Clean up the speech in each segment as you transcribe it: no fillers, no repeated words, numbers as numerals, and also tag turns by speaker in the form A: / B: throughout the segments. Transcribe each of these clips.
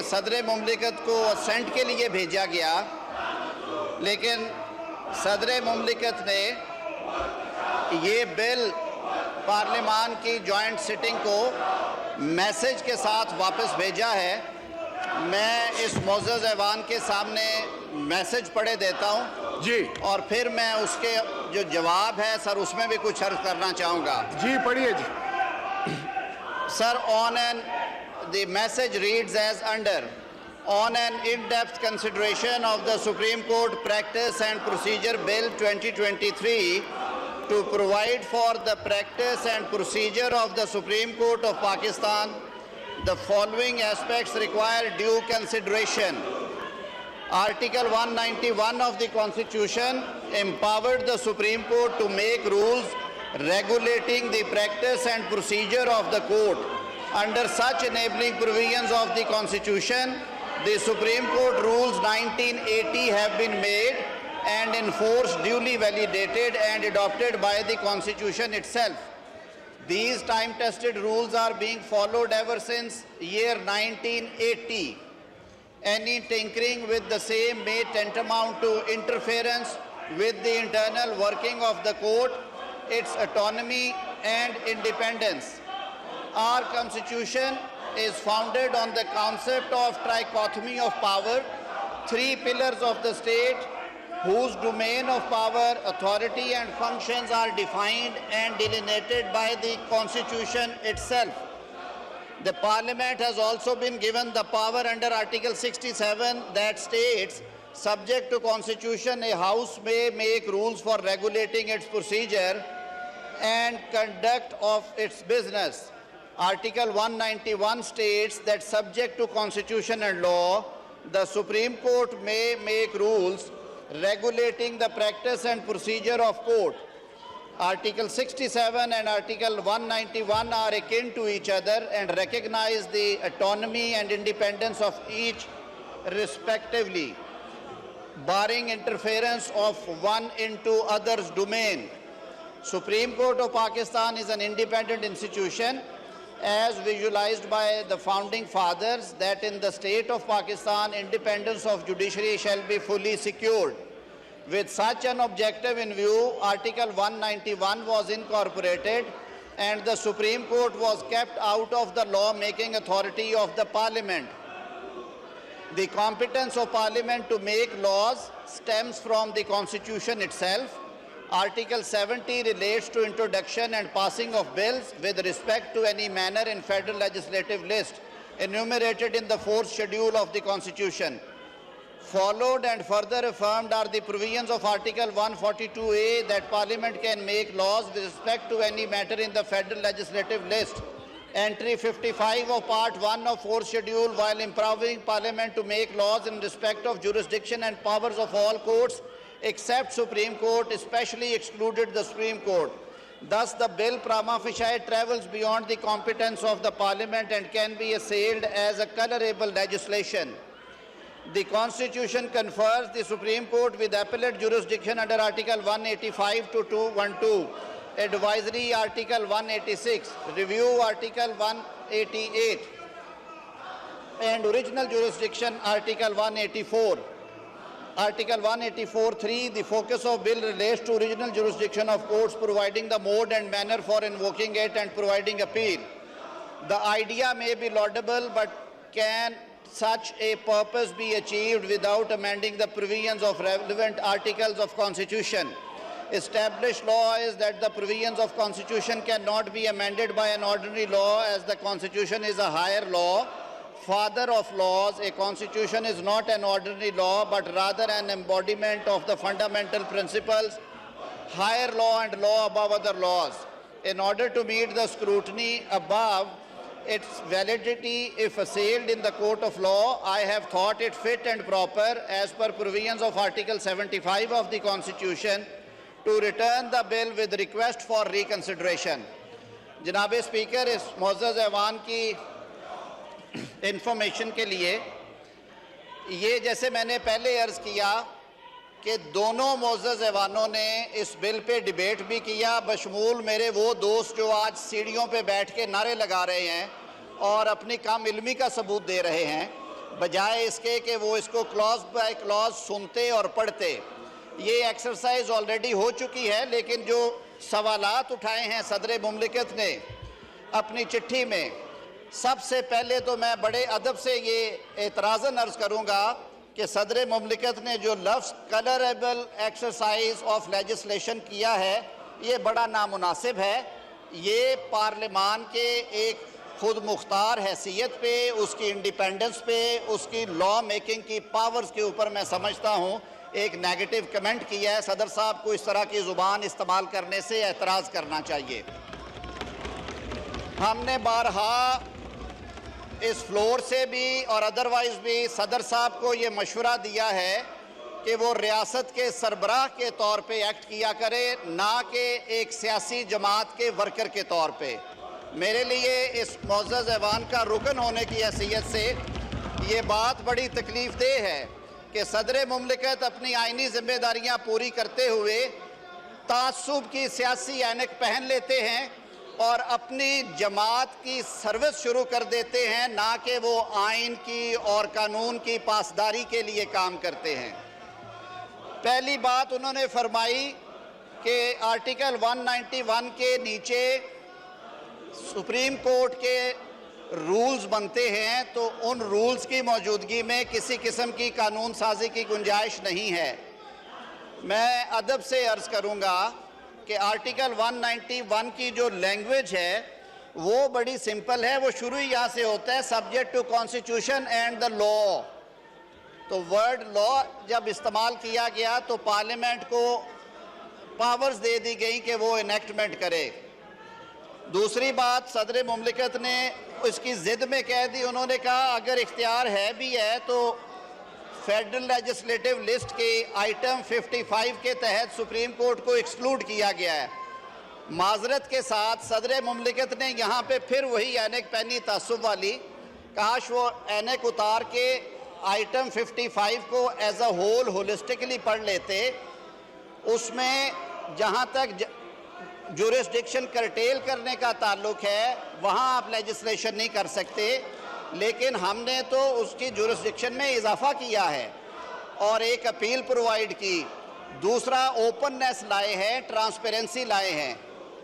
A: सदर मुमलिकत को असेंट के लिए भेजा गया, लेकिन सदर मुमलिकत ने ये बिल पार्लियामान की जॉइंट सिटिंग को मैसेज के साथ वापस भेजा है। मैं इस मोअज़्ज़ज़ ऐवान के सामने मैसेज पढ़े देता हूँ
B: जी,
A: और फिर मैं उसके जो जवाब है सर उसमें भी कुछ अर्ज करना चाहूँगा।
B: जी पढ़िए जी।
A: Sir, the message reads as under. On an in-depth consideration of the Supreme Court Practice and Procedure Bill 2023 to provide for the practice and procedure of the Supreme Court of Pakistan, the following aspects require due consideration. Article 191 of the Constitution empowered the Supreme Court to make rules regulating the practice and procedure of the court. Under such enabling provisions of the Constitution, the Supreme Court rules 1980 have been made and enforced, duly validated and adopted by the Constitution itself. These time-tested rules are being followed ever since year 1980. Any tinkering with the same may tantamount to interference with the internal working of the court, its autonomy and independence. Our Constitution is founded on the concept of trichotomy of power, three pillars of the state, whose domain of power, authority and functions are defined and delineated by the Constitution itself. The Parliament has also been given the power under Article 67 that states, subject to Constitution, a House may make rules for regulating its procedure and conduct of its business. Article 191 states that subject to Constitution and law, the Supreme Court may make rules regulating the practice and procedure of court. Article 67 and Article 191 are akin to each other and recognize the autonomy and independence of each respectively, barring interference of one into other's domain. Supreme Court of Pakistan is an independent institution as visualized by the founding fathers that in the state of Pakistan, independence of judiciary shall be fully secured. With such an objective in view, Article 191 was incorporated and the Supreme Court was kept out of the law-making authority of the Parliament. The competence of Parliament to make laws stems from the Constitution itself. Article 70 relates to introduction and passing of bills with respect to any manner in federal legislative list enumerated in the 4th schedule of the Constitution. Followed and further affirmed are the provisions of Article 142A that Parliament can make laws with respect to any matter in the federal legislative list. Entry 55 of Part 1 of 4th schedule, while empowering Parliament to make laws in respect of jurisdiction and powers of all courts except Supreme Court, especially excluded the Supreme Court. Thus, the bill prima facie travels beyond the competence of the Parliament and can be assailed as a colorable legislation. The Constitution confers the Supreme Court with appellate jurisdiction under Article 185 to 212, Advisory Article 186, Review Article 188, and Original Jurisdiction Article 184. Article 184(3), the focus of bill relates to original jurisdiction of courts, providing the mode and manner for invoking it and providing appeal. The idea may be laudable, but can such a purpose be achieved without amending the provisions of relevant articles of Constitution? Established law is that the provisions of Constitution cannot be amended by an ordinary law, as the Constitution is a higher law. Father of laws, a constitution is not an ordinary law, but rather an embodiment of the fundamental principles, higher law and law above other laws. In order to meet the scrutiny above, its validity if assailed in the court of law, I have thought it fit and proper, as per provisions of Article 75 of the Constitution, to return the bill with request for reconsideration. जनाब speaker, इस मुअज़्ज़ज़ ऐवान की information के लिए ये जैसे मैंने पहले अर्ज़ किया कि दोनों मुअज़्ज़ज़ ऐवानों ने इस बिल पे डिबेट भी किया, बशमूल मेरे वो दोस्त जो आज सीढ़ियों पे बैठ के नारे लगा रहे हैं और अपनी कम इल्मी का सबूत दे रहे हैं। बजाय इसके कि वो इसको क्लॉज बाय क्लॉज सुनते और पढ़ते। ये एक्सरसाइज ऑलरेडी हो चुकी है, लेकिन जो सवालात उठाए हैं सदर मुमलिकत ने अपनी चिट्ठी में, सबसे पहले तो मैं बड़े अदब से ये एतराज़न अर्ज़ करूँगा कि सदर मुमलिकत ने जो लफ्ज़ कलरेबल एक्सरसाइज ऑफ लेजिस्लेशन किया है, ये बड़ा नामुनासिब है। ये पार्लिमान के एक खुद मुख्तार हैसियत पे, उसकी इंडिपेंडेंस पे, उसकी लॉ मेकिंग की पावर्स के ऊपर मैं समझता हूँ एक नेगेटिव कमेंट किया है। सदर साहब को इस तरह की ज़ुबान इस्तेमाल करने से एतराज़ करना चाहिए। हमने बारहा इस फ्लोर से भी और अदरवाइज़ भी सदर साहब को ये मशवरा दिया है कि वो रियासत के सरबराह के तौर पे एक्ट किया करे, ना कि एक सियासी जमात के वर्कर के तौर पे। मेरे लिए इस मौजूद ऐवान का रुकन होने की हैसियत से ये बात बड़ी तकलीफ़ देह है कि सदर मुमलिकत अपनी आइनी जिम्मेदारियाँ पूरी करते हुए तासुब की सियासी ऐनक पहन लेते हैं और अपनी जमात की सर्विस शुरू कर देते हैं, ना कि वो आइन की और कानून की पासदारी के लिए काम करते हैं। पहली बात उन्होंने फरमाई कि आर्टिकल 191 के नीचे सुप्रीम कोर्ट के रूल्स बनते हैं, तो उन रूल्स की मौजूदगी में किसी किस्म की कानून साजी की गुंजाइश नहीं है। मैं अदब से अर्ज़ करूँगा कि आर्टिकल 191 की जो लैंग्वेज है वो बड़ी सिंपल है। वो शुरू ही यहाँ से होता है, subject to constitution and the law. तो वर्ड लॉ जब इस्तेमाल किया गया तो पार्लियामेंट को पावर्स दे दी गई कि वो इनेक्टमेंट करे। दूसरी बात, सदर मुमलिकत ने उसकी ज़िद में कह दी, उन्होंने कहा अगर इख्तियार है भी है तो फेडरल लेजिस्लेटिव लिस्ट के आइटम 55 के तहत सुप्रीम कोर्ट को एक्सक्लूड किया गया है। माजरत के साथ सदर मुमलिकत ने यहाँ पे फिर वही ऐनक पहनी तासुब वाली, काश वो ऐनक उतार के आइटम 55 को एज अ होल होलिस्टिकली पढ़ लेते। उसमें जहाँ तक जुरिस्डिक्शन करटेल करने का ताल्लुक है वहाँ आप लेजिस्लेशन नहीं कर सकते, लेकिन हमने तो उसकी जुरिस्डिक्शन में इजाफा किया है और एक अपील प्रोवाइड की। दूसरा, ओपननेस लाए हैं, ट्रांसपेरेंसी लाए हैं।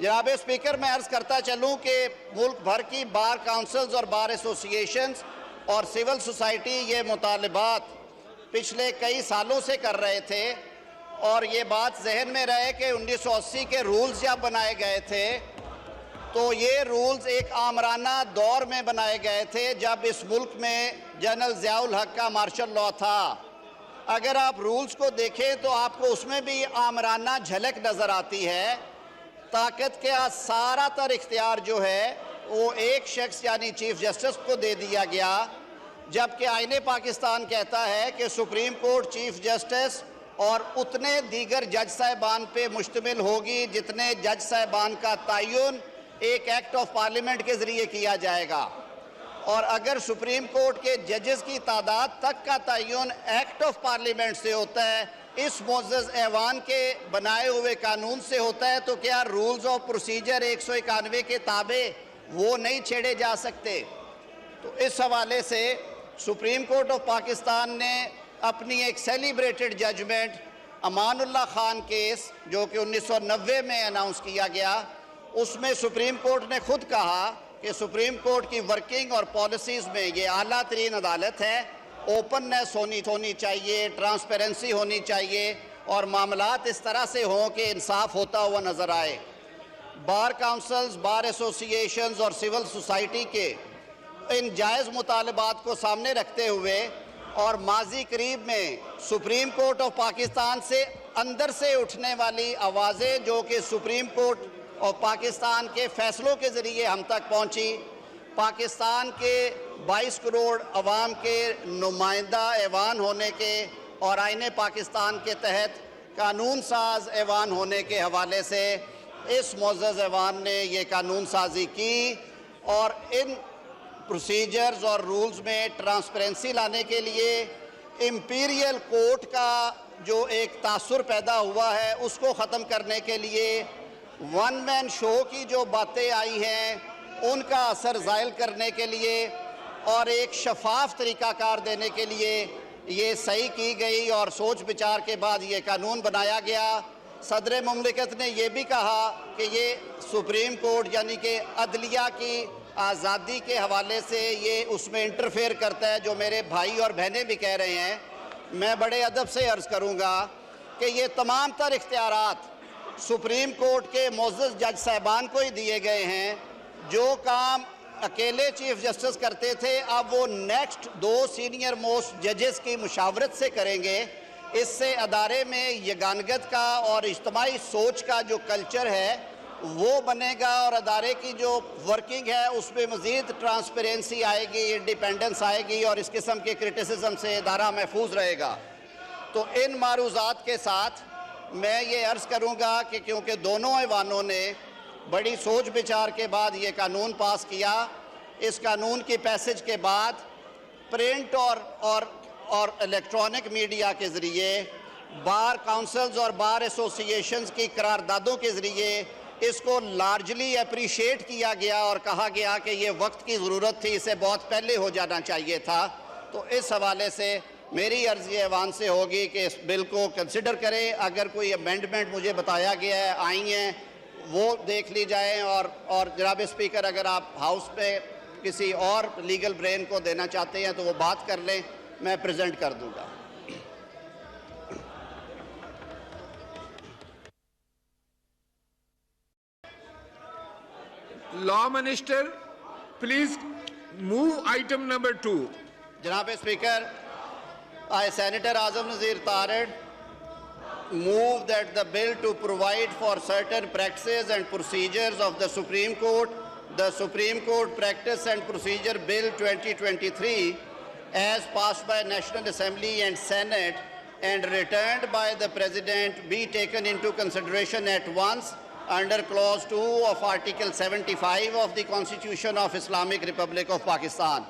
A: जनाब स्पीकर, मैं अर्ज़ करता चलूँ कि मुल्क भर की बार काउंसिल्स और बार एसोसिएशंस और सिविल सोसाइटी ये मुतालबात पिछले कई सालों से कर रहे थे और ये बात जहन में रहे कि 1980 के रूल्स जब बनाए गए थे तो ये रूल्स एक आमराना दौर में बनाए गए थे जब इस मुल्क में जनरल ज़ियाउल हक का मार्शल लॉ था। अगर आप रूल्स को देखें तो आपको उसमें भी आमराना झलक नज़र आती है। ताकत का सारा तर इख्तियार जो है वो एक शख्स यानी चीफ जस्टिस को दे दिया गया, जबकि आईने पाकिस्तान कहता है कि सुप्रीम कोर्ट चीफ जस्टिस और उतने दीगर जज साहिबान पे मुश्तमिल होगी जितने जज साहिबान का तयन एक एक्ट ऑफ पार्लियामेंट के ज़रिए किया जाएगा। और अगर सुप्रीम कोर्ट के जजेस की तादाद तक का तयन एक्ट ऑफ पार्लियामेंट से होता है, इस मोअज़्ज़ज़ ऐवान के बनाए हुए कानून से होता है, तो क्या रूल्स ऑफ प्रोसीजर 191 के ताबे वो नहीं छेड़े जा सकते? तो इस हवाले से सुप्रीम कोर्ट ऑफ पाकिस्तान ने अपनी एक celebrated judgment Amanullah Khan case जो कि 1990 में अनाउंस किया गया, उसमें सुप्रीम कोर्ट ने खुद कहा कि सुप्रीम कोर्ट की वर्किंग और पॉलिसीज़ में ये आला तरीन अदालत है, ओपननेस होनी चाहिए, ट्रांसपेरेंसी होनी चाहिए और मामलात इस तरह से हों कि इंसाफ होता हुआ नज़र आए। बार काउंसिल्स, बार एसोसिएशंस और सिविल सोसाइटी के इन जायज़ मुतालबात को सामने रखते हुए और माजी करीब में सुप्रीम कोर्ट ऑफ पाकिस्तान से अंदर से उठने वाली आवाज़ें जो कि सुप्रीम कोर्ट ऑफ पाकिस्तान के फ़ैसलों के ज़रिए हम तक पहुँची, पाकिस्तान के 22 करोड़ अवाम के नुमाइंदा ऐवान होने के और आईने पाकिस्तान के तहत कानून साज ऐवान होने के हवाले से इस मुअज़्ज़ज़ ऐवान ने ये कानून साजी की और इन प्रोसीजर्स और रूल्स में ट्रांसपेरेंसी लाने के लिए इम्पीरियल कोर्ट का जो एक तासुर पैदा हुआ है उसको ख़त्म करने के लिए वन मैन शो की जो बातें आई हैं उनका असर ज़ायल करने के लिए और एक शफाफ तरीक़ाकार देने के लिए ये सही की गई और सोच विचार के बाद ये कानून बनाया गया। सदर मुमलिकत ने यह भी कहा कि ये सुप्रीम कोर्ट यानी कि अदलिया की आज़ादी के हवाले से ये उसमें इंटरफेयर करता है, जो मेरे भाई और बहनें भी कह रहे हैं। मैं बड़े अदब से अर्ज़ करूँगा कि ये तमाम तर इख्तियारात सुप्रीम कोर्ट के मोअज़्ज़ज़ जज साहिबान को ही दिए गए हैं। जो काम अकेले चीफ जस्टिस करते थे, अब वो नेक्स्ट 2 सीनियर मोस्ट जजेस की मुशावरत से करेंगे। इससे अदारे में यगानगत का और इज्तिमाई सोच का जो कल्चर है वो बनेगा और अदारे की जो वर्किंग है उसमें मज़ीद ट्रांसपेरेंसी आएगी, इंडिपेंडेंस आएगी और इस किस्म के क्रिटिसिज्म से अदारा महफूज रहेगा। तो इन मारूज़ात के साथ मैं ये अर्ज़ करूँगा कि क्योंकि दोनों ऐवानों ने बड़ी सोच विचार के बाद ये कानून पास किया, इस कानून की पैसेज के बाद प्रिंट और इलेक्ट्रॉनिक मीडिया के ज़रिए बार काउंसिल्स और बार एसोसिएशंस की करारदादों के ज़रिए इसको लार्जली अप्रिशिएट किया गया और कहा गया कि ये वक्त की ज़रूरत थी, इसे बहुत पहले हो जाना चाहिए था। तो इस हवाले से मेरी अर्ज़ी ऐवान से होगी कि इस बिल को कंसिडर करें। अगर कोई अमेंडमेंट मुझे बताया गया है आई हैं वो देख ली जाए और जनाब स्पीकर अगर आप हाउस पे किसी और लीगल ब्रेन को देना चाहते हैं तो वो बात कर लें, मैं प्रेजेंट कर दूँगा।
B: Law Minister, please move item number 2.
A: Janab Speaker, I, Senator Azam Nazeer Tarar, move that the bill to provide for certain practices and procedures of the Supreme Court Practice and Procedure Bill 2023, as passed by National Assembly and Senate and returned by the President, be taken into consideration at once under Clause 2 of Article 75 of the Constitution of Islamic Republic of Pakistan.